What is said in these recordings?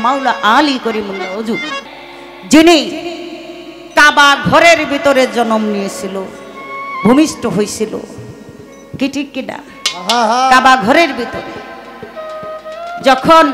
মাওলা আলী করিমুল্লাহ হুজুর, যিনি কাবা ঘরের ভিতরে জন্ম নিয়েছিল, ভূমিষ্ঠ হয়েছিল, কি ঠিক কিনা? কাবা ঘরের ভিতরে যখন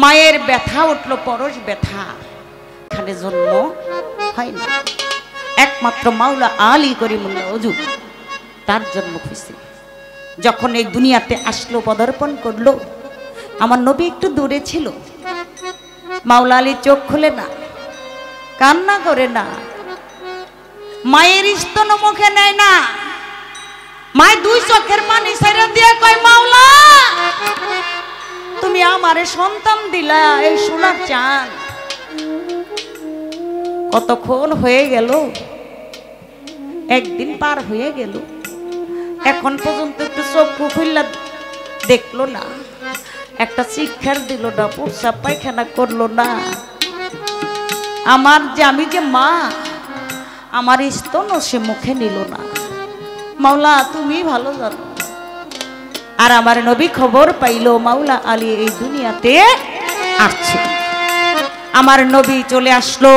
মায়ের ব্যথা উঠলো, পরশ ব্যথা, এখানে জন্ম হয় না, একমাত্র মাওলা আলী করিমুল্লাহ হুজুর তার জন্ম হয়েছে। যখন এই দুনিয়াতে আসলো, পদার্পণ করলো, আমার নবী একটু দূরে ছিল। মাওলা আলী চোখ খুলে না, কান্না করে না, মায়ের স্তন মুখে নেয় না, মায়ের দুই চোখের পানি ছেড়ে দিয়ে কয়, মাওলা তুমি আমারে সন্তান দিলা, এই সোনার চাঁদ। কতক্ষণ হয়ে গেল, একদিন পার হয়ে গেল, এখন পর্যন্ত একটু চক্ষু খুললা দেখলো না, একটা শিক্ষার দিল না, প্রস্রাব পায়খানা করলো না। আমার যে আমি যে মা, আমার স্তন সে মুখে নিল না। মাওলা তুমি ভালো জানো। আর আমার নবী খবর পাইল মাওলা আলী এই দুনিয়াতে আসছে। আমার নবী চলে আসলো,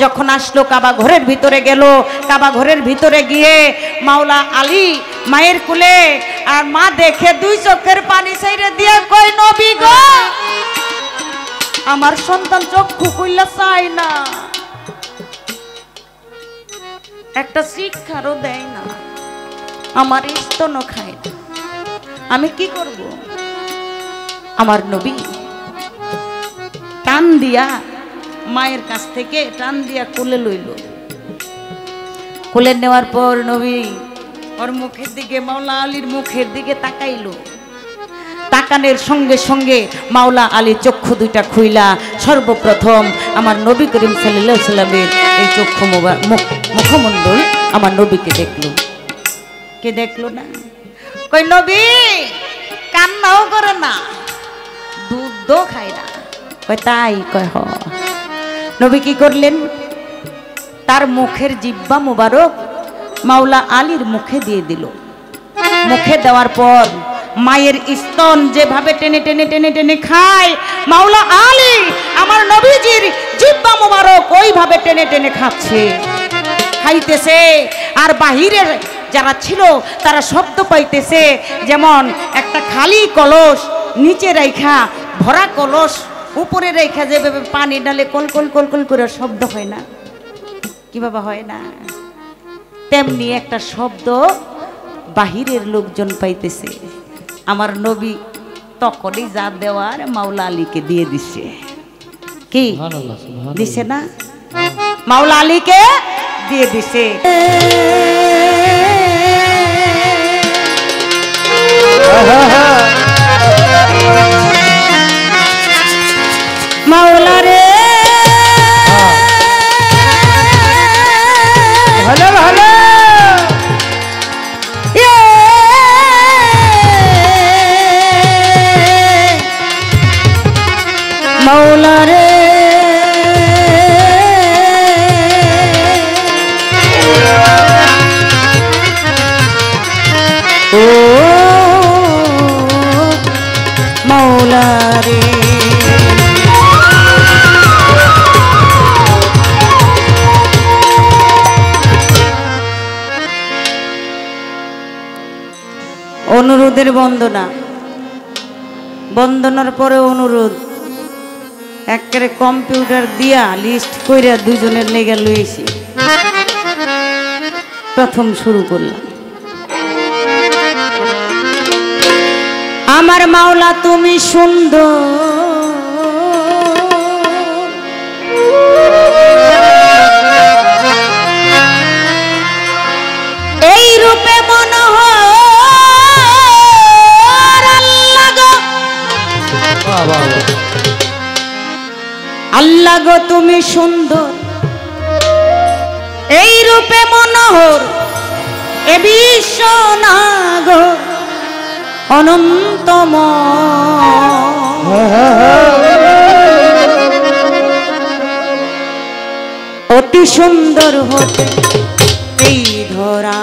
যখন আসলো কাবা ঘরের ভিতরে গেল, কাবা ঘরের ভিতরে গিয়ে মাওলা আলী মায়ের কোলে, আর মা দেখে দুই চোখের পানি ছেড়ে দিয়ে কয়, নবী গো, আমার সন্তান চক্ষু খুললা চায় না, একটা শিক্ষারও দেয় না, আমার স্তন খায় না, আমি কি করব? আমার নবী টান দিয়া মায়ের কাছ থেকে টান দিয়া কোলে লইল। কোলে নেওয়ার পর নবী ওর মুখের দিকে, মাওলা আলীর মুখের দিকে তাকাইলো। তাকানোর সঙ্গে সঙ্গে মাওলা আলী চক্ষু দুইটা খুইলা সর্বপ্রথম আমার নবী করিম সাল্লাল্লাহু আলাইহি সাল্লামের এই চক্ষু মুখমণ্ডল আমার নবীকে দেখলো। কে দেখলো না? কই নবী কান্নাও করে না, দুধও খায় না। কই তাই? কয় হ। নবী কি করলেন? তার মুখের জিহ্বা মুবারক মাওলা আলীর মুখে দিয়ে দিল। মুখে দেওয়ার পর মায়ের স্তন যেভাবে টেনে টেনে টেনে টেনে খায়, মাওলা আলী আমার নবীজির জিহ্বা মুবারক ওইভাবে টেনে টেনে খাচ্ছে, খাইতেছে। আর বাহিরের যারা ছিল তারা শব্দ পাইতেছে, যেমন একটা খালি কলস নিচে রেখা, ভরা কলস উপরে রেখা যেভাবে পানি ডালে কল কল কল কল করে শব্দ হয় না, কিভাবে হয় না, তেমনি একটা শব্দ বাহিরের লোকজন পাইতেছে। আমার নবী তখনই যা দেওয়ার মাওলা আলীকে দিয়ে দিছে। কি দিছে না? মাওলা আলীকে দিয়ে দিছে। মাওলা রে ভালো ভালো মাওলা রে ও মাওলা রে অনুরোধের বন্দনা, বন্দনার পরে অনুরোধ, একেবারে কম্পিউটার দিয়া লিস্ট কইরা দুজনের লেগে লইছি। প্রথম শুরু করলাম। আমার মাওলা তুমি সুন্দর, এই রূপে মনোহর আল্লাহ গো তুমি সুন্দর, এই রূপে মনোহর, এ বিশ্ব নাগর অনন্তম, অতি সুন্দর হতে এই ধরা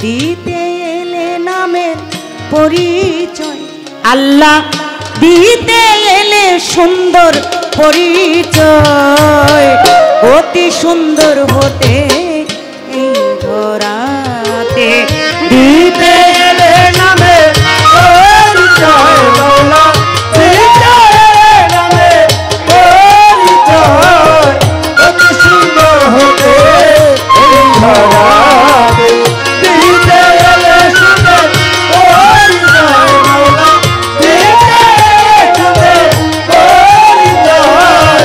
দিতে এলে নামের পরিচয়, আল্লাহ দিতে এলে সুন্দর পরিচয়, অতি সুন্দর হতে এই ধরাতে দিতে এলে নামে পরিচয় মৌলা, দিতে এলে নামে পরিচয়, অতি সুন্দর হতে এই ধরাতে দিতে এলে সুন্দর পরিচয় মৌলা, দিতে এলে সুন্দর পরিচয়,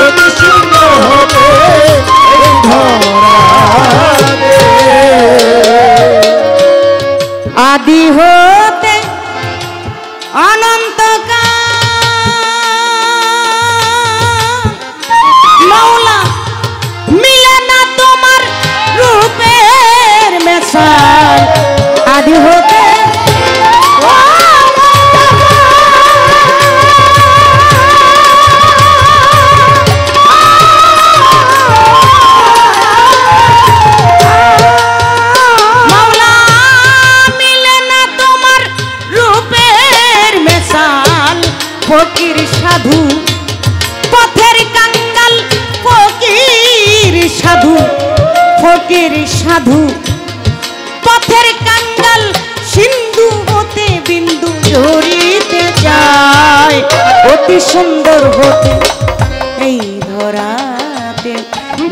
অতি সুন্দর হতে এই ধরাতে। আদি হতে অনন্তকাল মৌলা, মিলে না তোমার রূপের মেশাল। আদি হতে মৌলা, মিলে না তোমার রূপের মেশাল। ফকির সাধু পথের কাঙ্গাল, ফকির সাধু, ফকির সাধু পথের কাঙ্গাল, সিন্ধু হতে বিন্দু ঝরিতে যায়, অতি সুন্দর হতে এই ধরাতে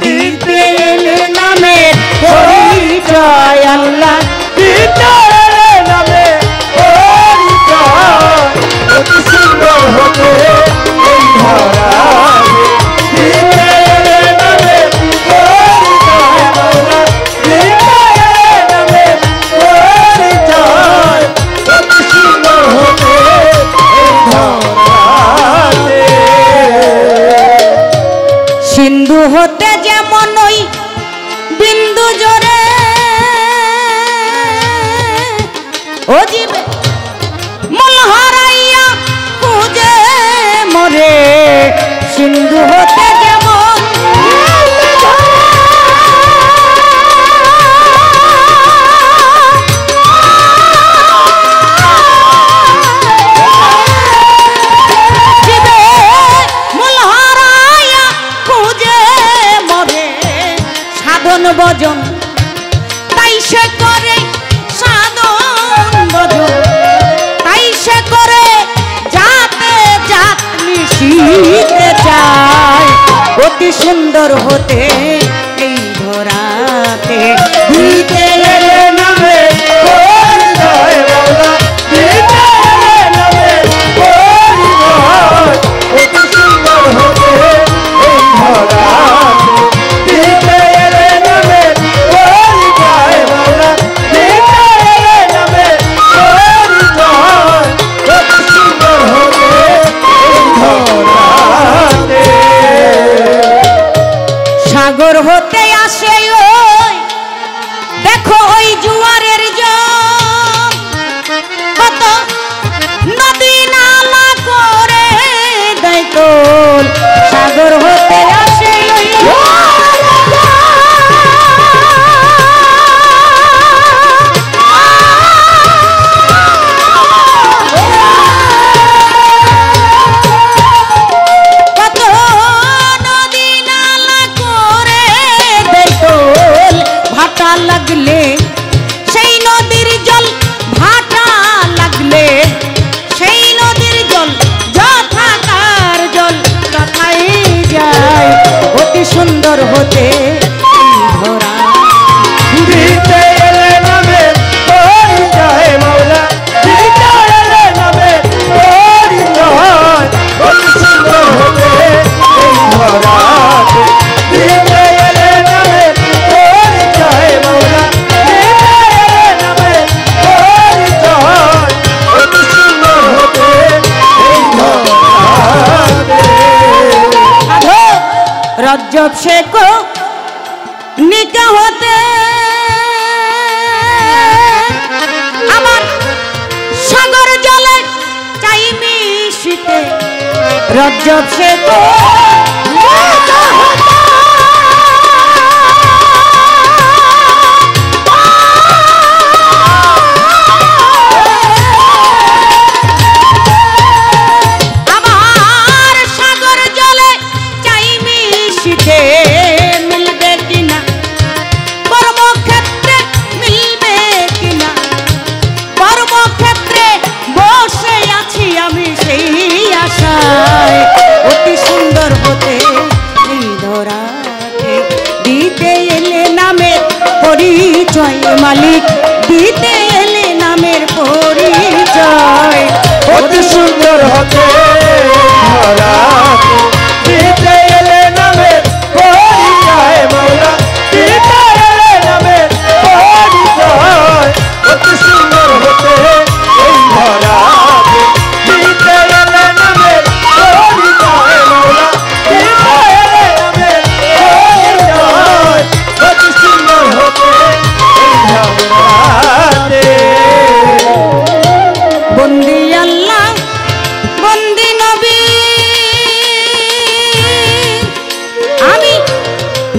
দিতে এলে নামে পরিচয় আল্লাহ, দিতে এলে নামে পরিচয়, অতি সুন্দর হতে এই ধরাতে দিতে এলে নামে পরিচয় মৌলা, দিতে এলে নামে পরিচয়, অতি সুন্দর হতে এই ধরাতে। সিন্ধু হতে যেমন ওই বিন্দু জোরে ও জীবে মূল হারাইয়া খুঁজে মরে, সিন্ধু হতে যেমন জীবে মূল হারাইয়া খুঁজে মরে, সাধন ভজন তাই সে করে, সাধন ভজন তাই সে করে, যাতে জাত মিশিতে চায়, অতি সুন্দর হতে এই ধরাতে দিতে এলে নামে পরিচয় মৌলা, দিতে এলে নামে পরিচয়, অতি সুন্দর হতে এই ধরাতে দিতে এলে নামে পরিচয় মৌলা, দিতে এলে নামে পরিচয়, অতি সুন্দর হতে এই ধরাতে। সাগর হতে আসে ওই দেখো ওই জোয়ারের জল, কত নদী নালা করে দেয় তোল, সাগর হতে আসে ওই কত নদী নালা করে দেয় তোল, ভাটা লাগলে সেই নদীর জল, ভাটা লাগলে সেই নদীর জল, যথাকার জল তথাই যায়, অতি সুন্দর হতে এই ধরা দিতে এলে নামে পরিচয় মৌলা, দিতে এলে নামে পরিচয়, অতি সুন্দর হতে এই ধরাতে দিতে এলে নামে পরিচয় মৌলা, দিতে এলে নামে পরিচয়, অতি সুন্দর হতে এই ধরাতে। সাধু রজ্জব শেখ নিকা হতে আমার সাগর জলে চাই মিশিতে, রজ্জব শেখ নিকা হতে আমার মালিক দিতে এলে নামের পরিচয় অতি সুন্দর হতে দিতে এলে নামের পরিচয় মৌলা দিতে এলে নামের পরিচয় অতি সুন্দর হতে এই ধরা দিতে এলে নামের পরিচয় মৌলা দিতে এলে নামের পরিচয় অতি সুন্দর হতে এই ধরাতে বন্দি আল্লাহ বন্দি নবী আমি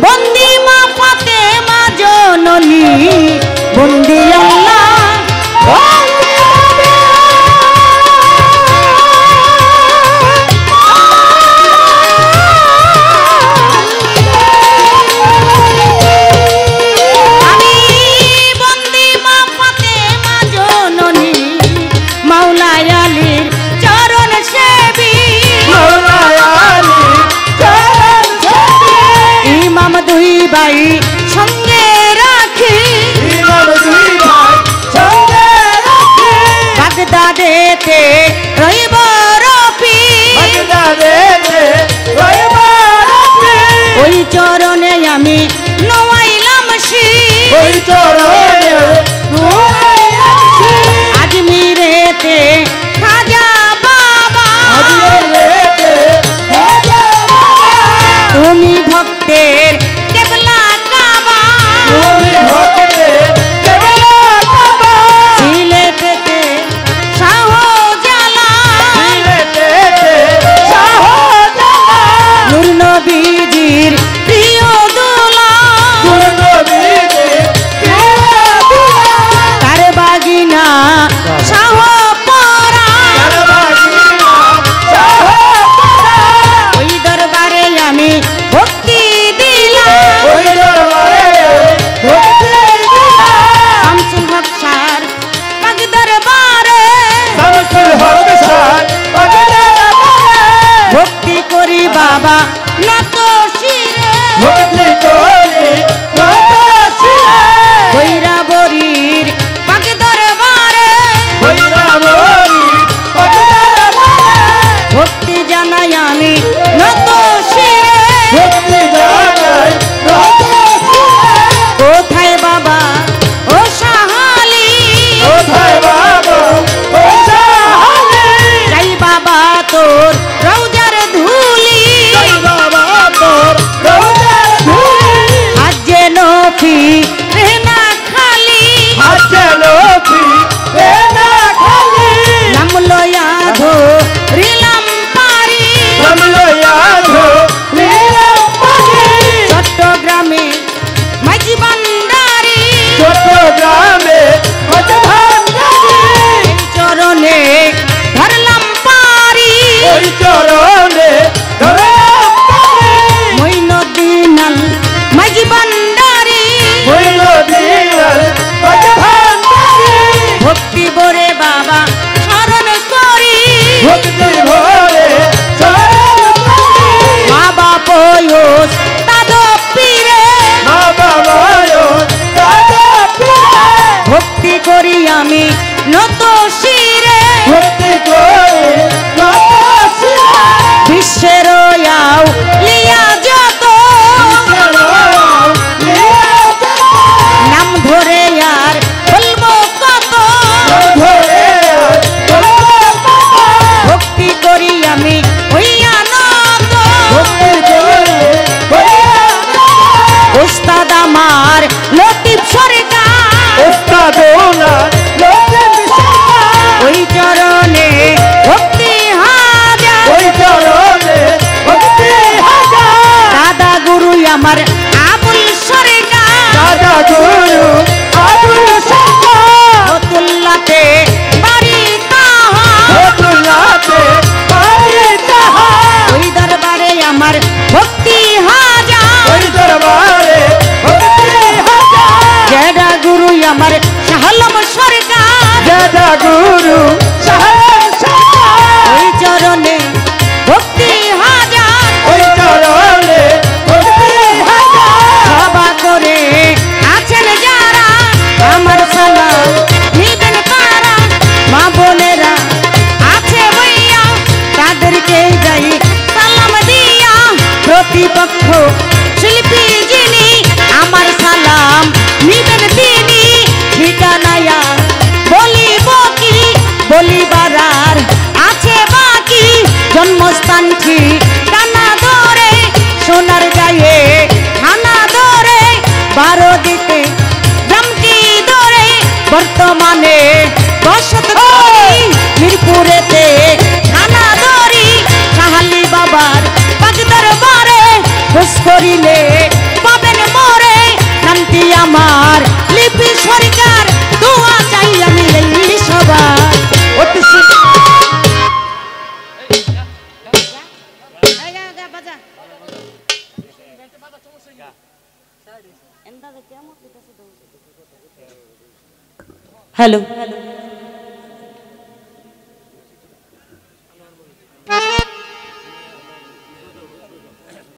বন্দি মা ফাতেমা জননী বন্দি আল্লাহ বন্দি নবী। আমি বন্দি মা ফাতেমা জননী মাওলা আলীর চরণ সেবী মৌলা আলী চরণ সেবী ইমাম দুই ভাই সঙ্গে রাখি ইমাম দুই ভাই সঙ্গে রাখি বাগদাদেতে রইব রফি বাগদাদেতে রইব রফি ওই চরণে আমি নোয়াইলাম শির ওই চরণে রয়েছি আজমিরেতে খাজা বাবা আজমিরেতে খাজা বাবা তুমি ভক্তের কেবলা কাবা তুমি ভক্তের কেবলা কাবা সিলেটেতে শাহজালাল সিলেটেতে শাহজালাল নূর নবীজির প্রিয় দুলাল নবীজির প্রিয় দুলাল তার বাগিনা শাহ পরা কারবাগিনা শাহজালাল ওই দরবারে আমি ভক্তি দিলাম ওই দরবারে ভক্তি দিলাম শামসুল হক স্যার পাক দরবারে শামসুল হক স্যার বাগদাদে ভক্তি করি বাবা নত শিরে ভক্তি করি নতশিরে বৈরাবরীর পাক দরবারে বৈরাবরী বাগদাদে ভক্তি জানাই আমি নত শিরে ভক্তি জানাই নতশিরে কোথায় বাবা ও সাহালি কোথায় বাবা ও সাহালি যাই বাবা তোর রৌজার ধুলি জয় বাবা তোর রোজার ধুলি আজে নফি রেনা খালি আছে লোকি বেনা খালি নাম লয়া ধো রিলাম পারি রমলো ইয়াধো লীলাম পারি চট্টগ্রামে মাঝি ভান্ডারি চট্টগ্রামে কত ভান্ডারি এই চরণে ধরলাম পারি ওই চরণে ধরলাম পারি মইনুদ্দিনাল মাঝি ভান্ডারি হইল দিয়াল কত ভান্ডারি ভক্তি বরে বাবা স্মরণ করি ভক্তি ভরে চরণ করি মা বাপ তাদ পীরে মা বাবায় দাদা পিতা ভক্তি করি আমি নত শিরে ভক্তি করে নতশিরে বিশ্বের আও লিয়া যত নাম ধরে আর বলবো কত ভক্তি করি আমি হইয়া নত ওস্তাদ আমার লতিফ সরকার ওই চরণে ভক্তি হাজার দাদা গুরু আমার আবুল সরকার ফতুল্লাতে বাড়ি তাহার ওই দরবারে আমার ভক্তি হাজার জেডা গুরু আমার শাহলম সরকার গুরু ওই চরণে ভক্তি হাজার ওই চরণে ভক্তি হাজার সভা করে আছেন যারা ঠি টানা ধরে সোনার গায়ে খানা ধরে 12 দিকে জামটি ধরে বর্তমানে বসত করি মিরপুরেতে খানা ধরি সাহালি বাবার বাগদার বারে খোঁজ করিলে পাবেন মরে শান্তি আমার লিপি সরকার দোয়া চাই আমি এই সবার অতি হ্যালো